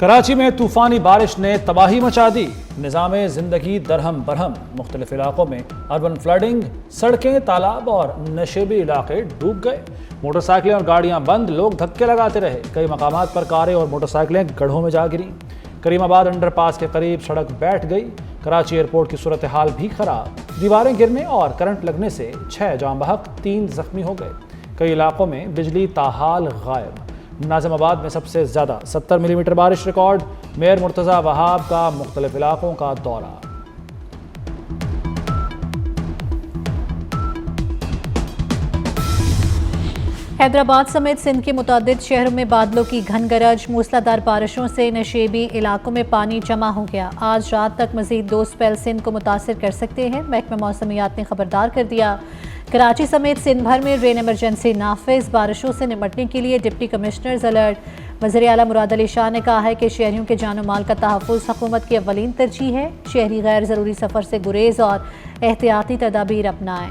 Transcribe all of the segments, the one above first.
कराची में तूफानी बारिश ने तबाही मचा दी। निज़ाम ज़िंदगी दरहम बरहम। मुख्तलिफ इलाकों में अर्बन फ्लडिंग, सड़कें, तालाब और नशेबी इलाके डूब गए। मोटरसाइकिलें और गाड़ियां बंद, लोग धक्के लगाते रहे। कई मकामात पर कारें और मोटरसाइकिलें गड्ढों में जा गिरीं। करीमाबाद अंडरपास के करीब सड़क बैठ गई। कराची एयरपोर्ट की सूरत हाल भी खराब। दीवारें गिरने और करंट लगने से 6 जाम बहक, 3 जख्मी हो गए। कई इलाकों में बिजली ताहाल गायब। नाज़िमाबाद में सबसे ज़्यादा 70 मिलीमीटर बारिश रिकॉर्ड। मेयर मुर्तज़ा वहाब का मुख्तलिफ इलाकों का दौरा। हैदराबाद समेत सिंध के मुतादिद शहरों में बादलों की घन गरज, मूसलाधार बारिशों से नशेबी इलाकों में पानी जमा हो गया। आज रात तक मजीद 2 स्पेल सिंध को मुतासिर कर सकते हैं। महकमा मौसमियात ने खबरदार कर दिया। कराची समेत सिंध भर में रेन इमरजेंसी नाफिज। बारिशों से निपटने के लिए डिप्टी कमिश्नर्स अलर्ट। वज़ीर आला मुराद अली शाह ने कहा है कि शहरियों के जान माल का तहफ़्फ़ुज़ हुकूमत की अव्वलीन तरजीह है। शहरी गैर ज़रूरी सफ़र से गुरेज और एहतियाती तदाबीर अपनाएं।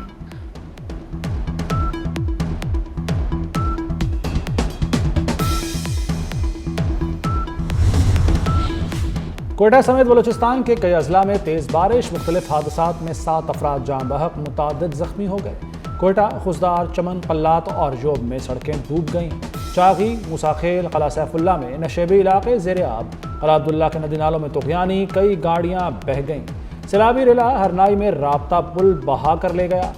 कोयटा समेत बलूचिस्तान के कई अजला में तेज़ बारिश। मुख्तलिफ हादसात में 7 अफराद जान बहक, मुतादिद जख्मी हो गए। कोयटा, खुशदार, चमन, पल्लात और जोब में सड़कें डूब गईं। चागी, मूसाखेल, कला सैफुल्ला में नशेबी इलाके ज़ेर आब। कला अब्दुल्ला के नदी नालों में तुग़यानी, कई गाड़ियाँ बह गईं। सैलाबी रिला हरनाई में राब्ता पुल बहा कर ले गया।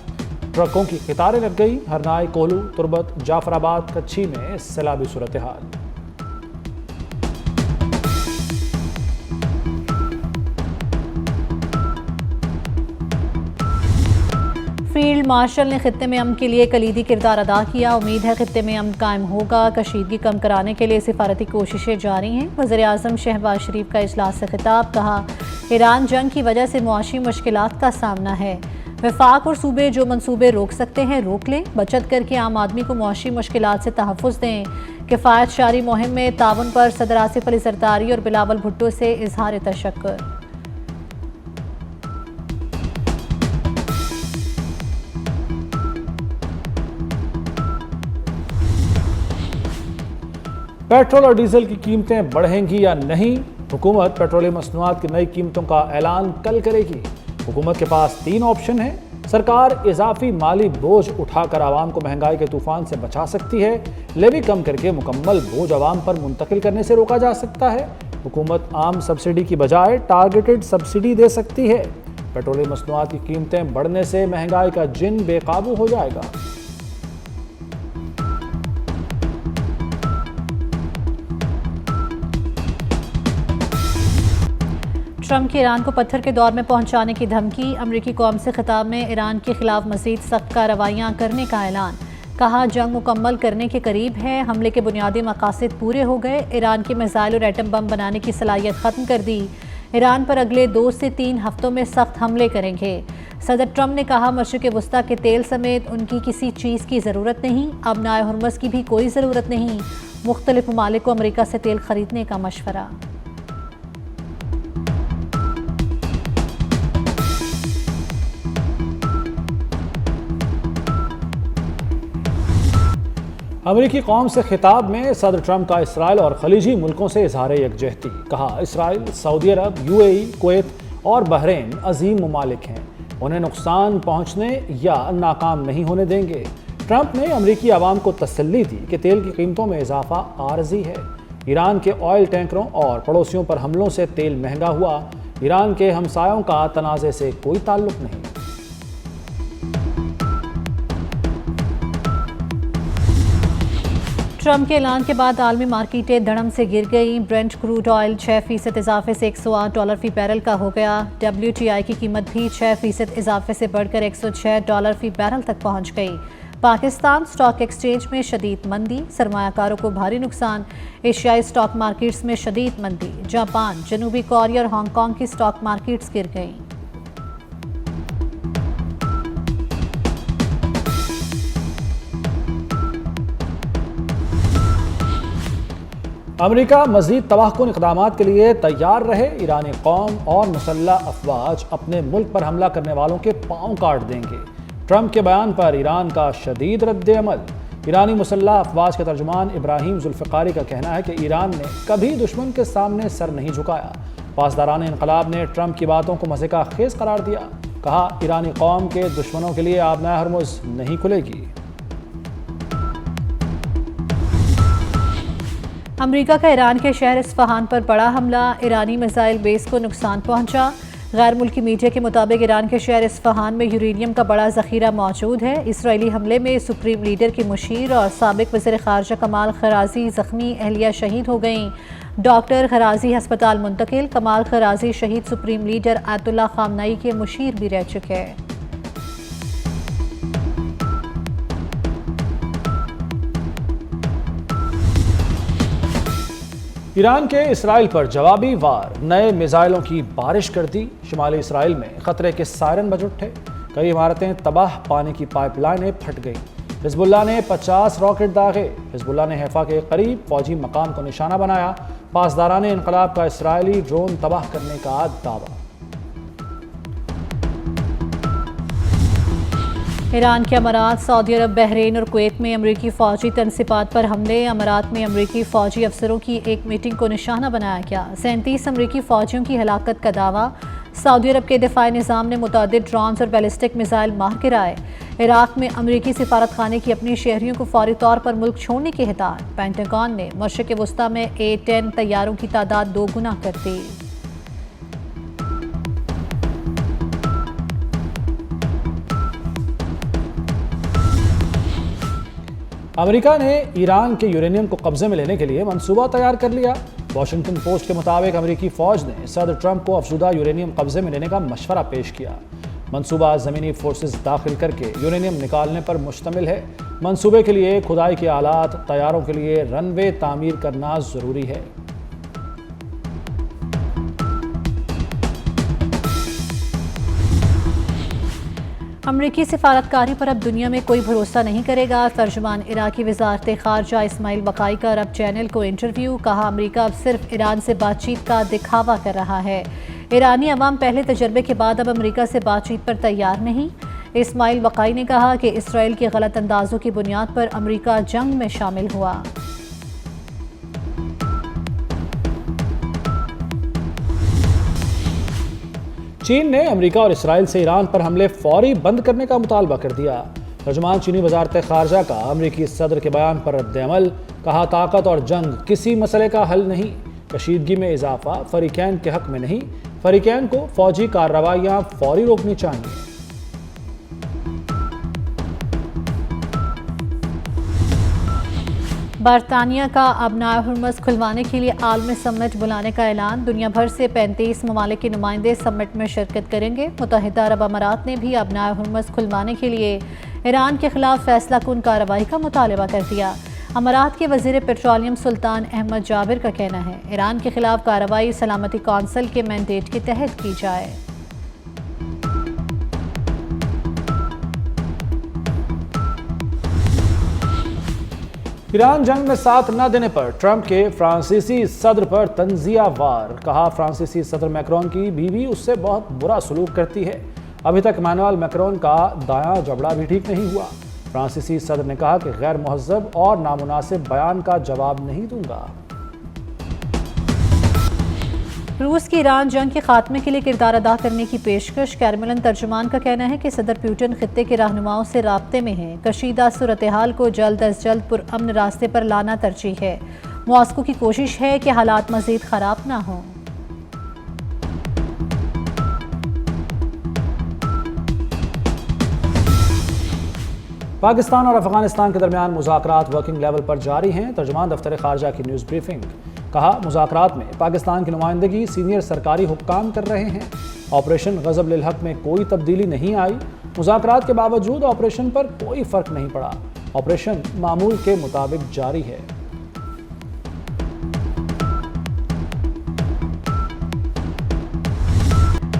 ट्रकों की कतारें लग गई। हरनाई, कोहलू, तुरबत, जाफराबाद, कच्छी में सैलाबी सूरत हाल। फील्ड मार्शल ने खित्ते में अमन के लिए कलीदी किरदार अदा किया। उम्मीद है खित्ते में अमन कायम होगा। कशीदगी कम कराने के लिए सिफारती कोशिशें जारी हैं। वज़ीर आज़म शहबाज शरीफ का इजलास से खिताब। कहा, ईरान जंग की वजह से मुआशी मुश्किलात का सामना है। वफाक और सूबे जो मंसूबे रोक सकते हैं रोक लें। बचत करके आम आदमी को मुआशी मुश्किलात से तहफ़्फ़ुज़ दें। किफ़ायत शारी मुहिम में ताउन पर सदर आसिफ अली ज़रदारी और बिलावल भुट्टो से इज़हार तशक्कुर। पेट्रोल और डीजल की कीमतें बढ़ेंगी या नहीं? हुकूमत पेट्रोलियम मसनूआत की नई कीमतों का ऐलान कल करेगी। हुकूमत के पास 3 ऑप्शन हैं। सरकार इजाफी माली बोझ उठाकर आवाम को महंगाई के तूफान से बचा सकती है। लेवी कम करके मुकम्मल बोझ आवाम पर मुंतकिल करने से रोका जा सकता है। हुकूमत आम सब्सिडी की बजाय टारगेटेड सब्सिडी दे सकती है। पेट्रोलियम मसनूआत की कीमतें बढ़ने से महंगाई का जिन बेकाबू हो जाएगा। ट्रंप की ईरान को पत्थर के दौर में पहुंचाने की धमकी। अमरीकी कौम से खिताब में ईरान के खिलाफ मजीद सख्त कार्रवाइयाँ करने का ऐलान। कहा, जंग मुकम्मल करने के करीब है। हमले के बुनियादी मकासद पूरे हो गए। ईरान की मिसाइल और एटम बम बनाने की सलाहियत ख़त्म कर दी। ईरान पर अगले 2 से 3 हफ्तों में सख्त हमले करेंगे। सदर ट्रंप ने कहा, मशरिक़ वस्ता के तेल समेत उनकी किसी चीज़ की ज़रूरत नहीं। अब नाए हुर्मुज़ की भी कोई ज़रूरत नहीं। मुख्तलिफ ममालिक को अमरीका से तेल खरीदने का मशवरा। अमरीकी कौम से खिताब में सदर ट्रंप का इसराइल और खलीजी मुल्कों से इजहार यकजहती। कहा, इसराइल, सऊदी अरब, UAE, कुवैत और बहरीन अजीम ममालिक हैं। उन्हें नुकसान पहुंचने या नाकाम नहीं होने देंगे। ट्रंप ने अमरीकी आवाम को तसल्ली दी कि तेल की कीमतों में इजाफा आरजी है। ईरान के ऑयल टैंकरों और पड़ोसियों पर हमलों से तेल महंगा हुआ। ईरान के हमसायों का तनाज़े से कोई ताल्लुक नहीं। ट्रंप के ऐलान के बाद आलमी मार्केटें धड़म से गिर गई। ब्रेंट क्रूड ऑयल 6% इजाफे से $108 फी बैरल का हो गया। WTI की कीमत भी 6% इजाफे से बढ़कर $106 फी बैरल तक पहुंच गई। पाकिस्तान स्टॉक एक्सचेंज में शदीद मंदी, सरमायाकारों को भारी नुकसान। एशियाई स्टॉक मार्केट्स में शदीद मंदी। जापान, जनूबी कोरिया और हांगकांग की स्टॉक मार्केट्स गिर गईं। अमरीका मजीद तबाहकुन इक़दामात के लिए तैयार रहे। ईरानी कौम और मुसल्लह अफवाज अपने मुल्क पर हमला करने वालों के पांव काट देंगे। ट्रंप के बयान पर ईरान का शदीद रद्द अमल। ईरानी मुसल्लह अफवाज के तर्जुमान इब्राहिम जुल्फ़िकारी का कहना है कि ईरान ने कभी दुश्मन के सामने सर नहीं झुकाया। पासदारान इनकलाब ने ट्रंप की बातों को मज़े का खेज करार दिया। कहा, ईरानी कौम के दुश्मनों के लिए आबनाए हरमुज़ नहीं खुलेगी। अमेरिका का ईरान के शहर इस्फहान पर बड़ा हमला, ईरानी मिसाइल बेस को नुकसान पहुंचा। गैर मुल्की मीडिया के मुताबिक ईरान के शहर इस्फहान में यूरेनियम का बड़ा जखीरा मौजूद है। इसराइली हमले में सुप्रीम लीडर की मुशीर और साबिक वज़ीर ख़ारजा कमाल खराजी ज़ख्मी, अहलिया शहीद हो गईं। डॉक्टर खराजी हस्पताल मुंतकिल। कमाल खराजी शहीद सुप्रीम लीडर आयतुल्लाह खामनाई के मुशीर भी रह चुके हैं। ईरान के इसराइल पर जवाबी वार, नए मिसाइलों की बारिश कर दी। शुमाली इसराइल में खतरे के सायरन बज उठे। कई इमारतें तबाह, पानी की पाइपलाइनें फट गई। हिजबुल्लाह ने 50 रॉकेट दागे। हिजबुल्लाह ने हैफा के करीब फौजी मकाम को निशाना बनाया। पासदारान इनकलाब का इसराइली ड्रोन तबाह करने का दावा। ईरान के अमारात, सऊदी अरब, बहरीन और कुवैत में अमरीकी फ़ौजी तनसीबात पर हमले। अमारात में अमरीकी फ़ौजी अफसरों की एक मीटिंग को निशाना बनाया गया। 37 अमरीकी फ़ौजियों की हलाकत का दावा। सऊदी अरब के दिफाई निज़ाम ने मुतअद्दिद ड्रोन्स और बैलिस्टिक मिसाइल मार गिराए। इराक़ में अमरीकी सिफारत खाने की अपनी शहरियों को फौरी तौर पर मुल्क छोड़ने की हिदायत। पेंटागन ने मशरिक़ वस्ता में A-10 तैयारों की तादाद 2 गुना कर दी। अमेरिका ने ईरान के यूरेनियम को कब्जे में लेने के लिए मंसूबा तैयार कर लिया। वॉशिंगटन पोस्ट के मुताबिक अमेरिकी फ़ौज ने सदर ट्रंप को अफजुदा यूरेनियम कब्जे में लेने का मशवरा पेश किया। मंसूबा ज़मीनी फोर्सेस दाखिल करके यूरेनियम निकालने पर मुश्तमिल है। मंसूबे के लिए खुदाई के आलात, तैयारों के लिए रनवे तामीर करना ज़रूरी है। अमरीकी सिफारतकारी पर अब दुनिया में कोई भरोसा नहीं करेगा। तर्जुमान इराकी वज़ारत ख़ारजा इस्माइल बकाई का अरब चैनल को इंटरव्यू। कहा, अमरीका अब सिर्फ ईरान से बातचीत का दिखावा कर रहा है। ईरानी अवाम पहले तजर्बे के बाद अब अमरीका से बातचीत पर तैयार नहीं। इस्माइल बकाई ने कहा कि इसराइल के गलत अंदाजों की बुनियाद पर अमरीका जंग में शामिल हुआ। चीन ने अमेरिका और इसराइल से ईरान पर हमले फौरी बंद करने का मुतालबा कर दिया। तर्जुमान चीनी वज़ारत ख़ारजा का अमरीकी सदर के बयान पर रद्द-ए-अमल। कहा, ताकत और जंग किसी मसले का हल नहीं। कशीदगी में इजाफा फ़रीक़ैन के हक़ में नहीं। फ़रीक़ैन को फ़ौजी कार्रवाइयाँ फौरी रोकनी चाहिए। बरतानिया का आबनाए हुर्मुज़ खुलवाने के लिए आलमी समिट बुलाने का ऐलान। दुनिया भर से 35 ममालिक के नुमाइंदे समिट में शिरकत करेंगे। मुत्तहिदा अरब अमारात ने भी आबनाए हुर्मुज़ खुलवाने के लिए ईरान के खिलाफ फैसला कुन कार्रवाई का मुतालबा कर दिया। अमारात के वज़ीर पेट्रोलियम सुल्तान अहमद जाबिर का कहना है, ईरान के खिलाफ कार्रवाई सलामती कौंसिल के मैंडेट के तहत की जाए। ईरान जंग में साथ न देने पर ट्रंप के फ्रांसीसी सदर पर तंजिया वार। कहा, फ्रांसीसी सदर मैक्रोन की बीवी उससे बहुत बुरा सलूक करती है। अभी तक इमानुएल मैक्रोन का दायां जबड़ा भी ठीक नहीं हुआ। फ्रांसीसी सदर ने कहा कि गैर मुहज़्ज़ब और नामुनासिब बयान का जवाब नहीं दूंगा। रूस की ईरान जंग के खात्मे के लिए किरदार अदा करने की पेशकश। कैरमलन तर्जुमान का कहना है कि सदर पुतिन खित्ते के रहनुमाओं से राब्ते में हैं। कशीदा सूरत हाल को जल्द अज जल्द पुरअमन रास्ते पर लाना तरजीह है। मॉस्को की कोशिश है कि हालात मज़ीद ख़राब ना हों। पाकिस्तान और अफगानिस्तान के दरमियान मुज़ाकरात वर्किंग लेवल पर जारी हैं। तर्जुमान दफ्तर ख़ारजा की न्यूज़ ब्रीफिंग। कहा, मुज़ाकरात में पाकिस्तान की नुमाइंदगी सीनियर सरकारी हुक्काम कर रहे हैं। ऑपरेशन गज़ब लिल हक़ में कोई तब्दीली नहीं आई। मुज़ाकरात के बावजूद ऑपरेशन पर कोई फ़र्क नहीं पड़ा। ऑपरेशन मामूल के मुताबिक जारी है।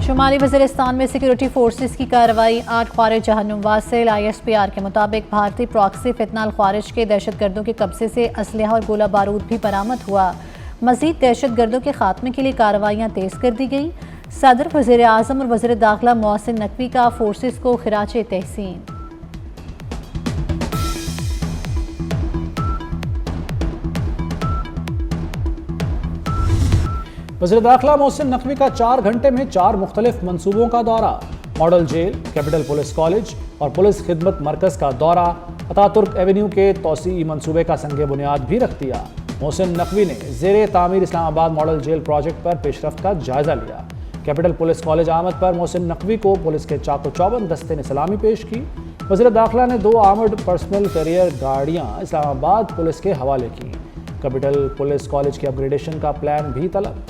शुमाली वज़ीरिस्तान में सिक्योरिटी फोर्सेस की कार्रवाई। 8 ख्वारिज जहन्नुम वासिल। ISPR के मुताबिक भारतीय प्रॉक्सी फितनाल ख्वारिज के दहशतगर्दों के कब्जे से असलहा और गोला बारूद भी बरामद हुआ। मजीद दहशतगर्दों के खात्मे के लिए कार्रवाइयाँ तेज कर दी गई। सदर, वज़ीर आज़म और वज़ीर दाखिला मोहसिन नकवी का फोर्सेस को खिराज तहसीन। वज़ीर दाखिला मोहसिन नकवी का 4 घंटे में 4 मुख्तलिफ मनसूबों का दौरा, model jail, capital police college और पुलिस खिदमत मरकज का दौरा, अतातुर्क एवेन्यू के तोसी मंसूबे का संग बुनियाद भी रख दिया। मोहसिन नकवी ने ज़ेरे तामीर इस्लामाबाद मॉडल जेल प्रोजेक्ट पर पेशरफ्त का जायजा लिया। कैपिटल पुलिस कॉलेज आमद पर मोहसिन नकवी को पुलिस के चाको चौबंद दस्ते ने सलामी पेश की। वज़ीर दाखिला ने 2 आर्मर्ड पर्सनल कैरियर गाड़ियाँ इस्लामाबाद पुलिस के हवाले की। कैपिटल पुलिस कॉलेज के अपग्रेडेशन का प्लान भी तलब।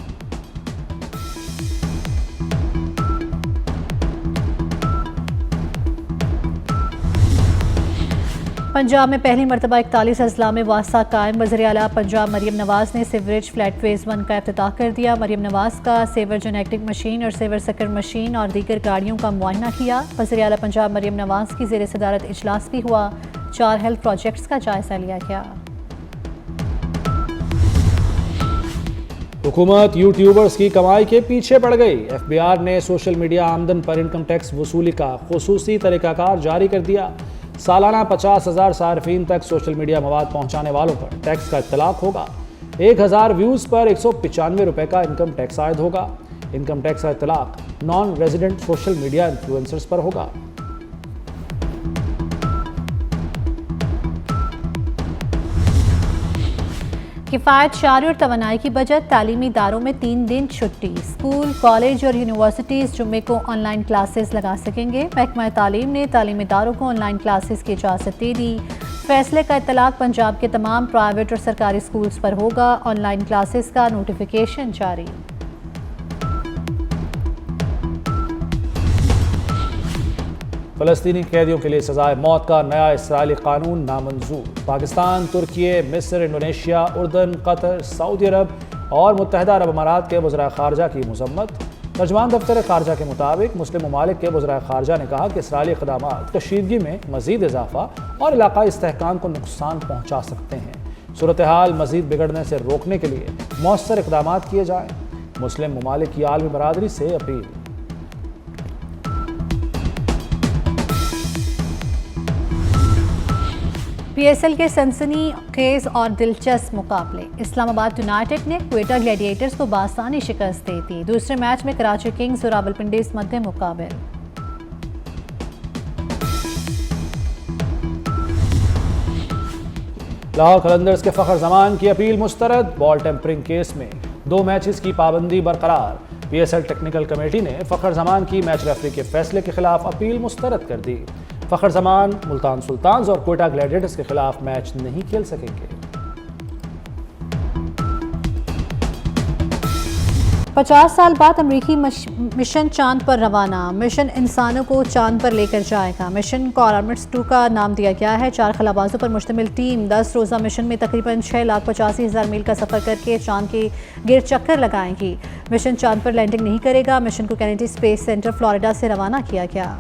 पंजाब में पहली मरतबा 41 अजला में वास्ता कायम। वज़ीर आला पंजाब मरीम नवाज ने सीवरेज फ्लैट फेज़ 1 का इफ्तिताह कर दिया। मरीम नवाज का सेवर जेनेटिक मशीन और सेवर सकर मशीन और दीगर गाड़ियों का मुआयना किया। वज़ीर आला पंजाब मरीम नवाज की ज़ेर सदारत इजलास भी हुआ। 4 हेल्थ प्रोजेक्ट्स का जायजा लिया गया। हुकूमत यूट्यूबर्स की कमाई के पीछे पड़ गई। FBI ने सोशल मीडिया आमदन पर इनकम टैक्स वसूली का खुसूसी तरीकाकार जारी कर दिया। सालाना 50,000 सार्फिन तक सोशल मीडिया मवाद पहुंचाने वालों पर टैक्स का इत्तलाक होगा। 1000 व्यूज़ पर 195 रुपये का इनकम टैक्स आयद होगा। इनकम टैक्स का इत्तलाक non resident social media influencers पर होगा। किफ़ायत शारी और तवानाई की बचत, तालीमी इदारों में 3 दिन छुट्टी। स्कूल, कॉलेज और यूनिवर्सिटीज़ जुम्मे को ऑनलाइन क्लासेस लगा सकेंगे। महकमा तालीम ने तालीमी इदारों को ऑनलाइन क्लासेस की इजाज़त दे दी। फैसले का इत्तलाक पंजाब के तमाम प्राइवेट और सरकारी स्कूल्स पर होगा। ऑनलाइन क्लासेस का नोटिफिकेशन जारी। फ़लस्तीनी कैदियों के लिए सजाए मौत का नया इसराइली कानून नामंजूर। पाकिस्तान, तुर्की, मिस्र, इंडोनेशिया, उर्दन, कतर, सऊदी अरब और मुत्तहदा अरब अमारात के वज़रा ख़ारजा की मज़म्मत। तर्जमान दफ्तर ख़ारजा के मुताबिक मुस्लिम ममालिक के वज़रा ख़ारजा ने कहा कि इसराइली इक़दामात कशीदगी में मज़ीद इजाफ़ा और इलाक़ाई इस्तेहकाम को नुकसान पहुँचा सकते हैं। सूरत हाल मज़ीद बिगड़ने से रोकने के लिए मौसर इक़दामात किए जाएँ। मुस्लिम ममालिक की आलमी बरादरी से अपील। PSL के सनसनी खेज और दिलचस्प मुकाबले। इस्लामाबाद यूनाइटेड ने क्वेटा ग्लैडिएटर्स को बासानी शिकस्त दे दी। दूसरे मैच में कराची किंग्स और रावलपिंडी मध्य मुकाबले। लाहौर कलंदर्स के फ़खर जमान की अपील मुस्तरद। बॉल टेम्परिंग केस में 2 मैचेस की पाबंदी बरकरार। PSL टेक्निकल कमेटी ने फ़खर जमान की मैच रेफरी के फैसले के खिलाफ अपील मुस्तरद कर दी। फ़खर जमान, मुल्तान सुल्तान्स और क्वेटा ग्लैडिएटर्स के खिलाफ मैच नहीं खेल सकेंगे। 50 साल बाद अमरीकी मिशन चांद पर रवाना। मिशन इंसानों को चांद पर लेकर जाएगा। मिशन को आर्टेमिस 2 का नाम दिया गया है। 4 खलाबाजों पर मुश्तमिल टीम 10 रोज़ा मिशन में तकरीबन 6,85,000 मील का सफ़र करके चांद के गिर चक्कर लगाएंगी। मिशन चांद पर लैंडिंग नहीं करेगा। मिशन को कैनेडी स्पेस सेंटर फ्लोरिडा से रवाना किया गया।